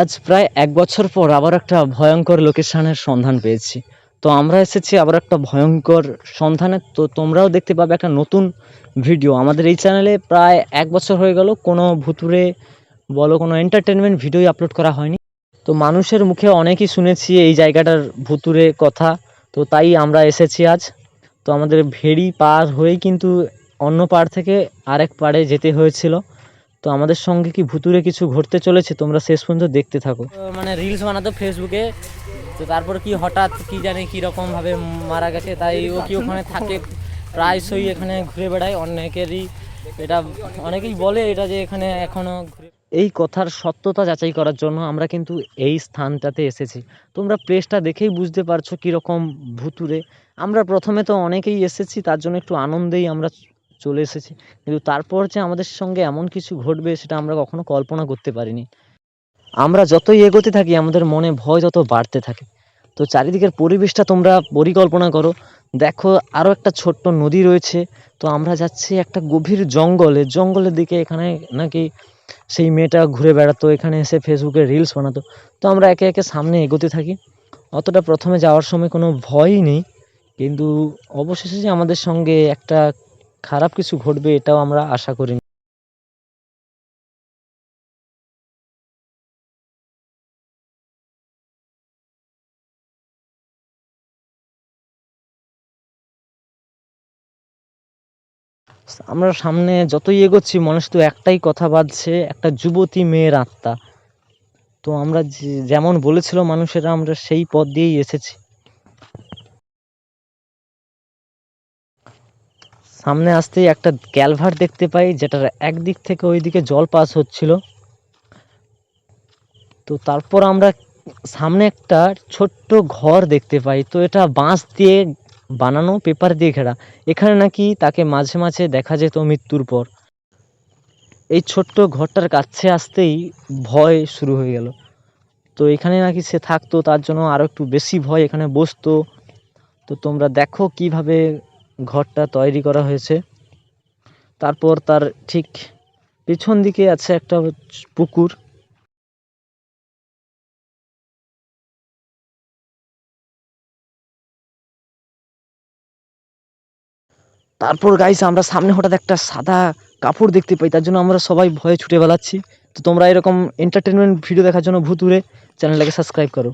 আজ প্রায় ১ বছর পর আবার একটা ভয়ঙ্কর লোকেশনের সন্ধান পেয়েছি। তো আমরা এসেছি আবার একটা ভয়ঙ্কর সন্ধানে। তো তোমরাও দেখতে পাবে একটা নতুন ভিডিও। আমাদের এই চ্যানেলে প্রায় ১ বছর হয়ে গেল কোনো ভুতুড়ে বলো, কোনো এন্টারটেইনমেন্ট ভিডিওই আপলোড করা হয়নি। তো মানুষের মুখে অনেকই শুনেছি এই জায়গাটার ভুতুড়ে কথা। তো তাই আমরা এসেছি আজ। তো আমাদের ভেড়ি পার হয়েই কিন্তু অন্য পাড় থেকে আরেক পাড়ে যেতে হয়েছিল। তো আমাদের সঙ্গে কি ভুতুড়ে কিছু ঘটতে চলেছে, তোমরা শেষ পর্যন্ত দেখতে থাকো। মানে রিলস বানাতো ফেসবুকে, তো তারপর কি হঠাৎ কি জানি কীরকম ভাবে মারা গেছে, তাই ও কি ওখানে থাকে প্রায়শই এখানে ঘুরে বেড়ায়। অনেকেরই এটা, অনেকেই বলে এটা যে এখানে এখনও ঘুরে। এই কথার সত্যতা যাচাই করার জন্য আমরা কিন্তু এই স্থানটাতে এসেছি। তোমরা প্লেসটা দেখেই বুঝতে পারছো কীরকম ভুতুড়ে। আমরা প্রথমে তো অনেকেই এসেছি, তার জন্য একটু আনন্দেই আমরা চলে এসেছি, কিন্তু তারপর যে আমাদের সঙ্গে এমন কিছু ঘটবে সেটা আমরা কখনো কল্পনা করতে পারিনি। আমরা যতই এগোতে থাকি আমাদের মনে ভয় তত বাড়তে থাকে। তো চারিদিকের পরিবেশটা তোমরা পরিকল্পনা করো। দেখো আরও একটা ছোট্ট নদী রয়েছে। তো আমরা যাচ্ছি একটা গভীর জঙ্গলের দিকে। এখানে নাকি সেই মেয়েটা ঘুরে বেড়াতো, এখানে এসে ফেসবুকে রিলস বানাতো। তো আমরা একে একে সামনে এগোতে থাকি। অতটা প্রথমে যাওয়ার সময় কোনো ভয়ই নেই, কিন্তু অবশেষে যে আমাদের সঙ্গে একটা খারাপ কিছু ঘটবে এটাও আমরা আশা করিনি। আমরা সামনে যতই এগোচ্ছি মনে শুধু একটাই কথা বাজছে, একটা যুবতী মেয়ের আত্মা। তো আমরা যেমন বলেছিল মানুষেরা, আমরা সেই পথ দিয়েই এসেছি। সামনে আসতেই একটা ক্যালভার্ট দেখতে পাই, যেটার একদিক থেকে ওইদিকে জল পাস হচ্ছিল। তো তারপর আমরা সামনে একটা ছোট্ট ঘর দেখতে পাই। তো এটা বাঁশ দিয়ে বানানো, পেপার দিয়ে ঘেরা। এখানে নাকি তাকে মাঝে মাঝে দেখা যেত মৃত্যুর পর। এই ছোট্ট ঘরটার কাছে আসতেই ভয় শুরু হয়ে গেল। তো এখানে নাকি সে থাকতো, তার জন্য আরও একটু বেশি ভয়, এখানে বসতো। তো তোমরা দেখো কিভাবে ঘরটা তৈরি করা হয়েছে। তারপর তার ঠিক পেছন দিকে আছে একটা পুকুর। তারপর গাইস আমরা সামনে হঠাৎ একটা সাদা কাপড় দেখতে পাই, তার জন্য আমরা সবাই ভয়ে ছুটে বেড়াচ্ছি। তো তোমরা এরকম এন্টারটেনমেন্ট ভিডিও দেখার জন্য ভুতুড়ে চ্যানেলটাকে সাবস্ক্রাইব করো।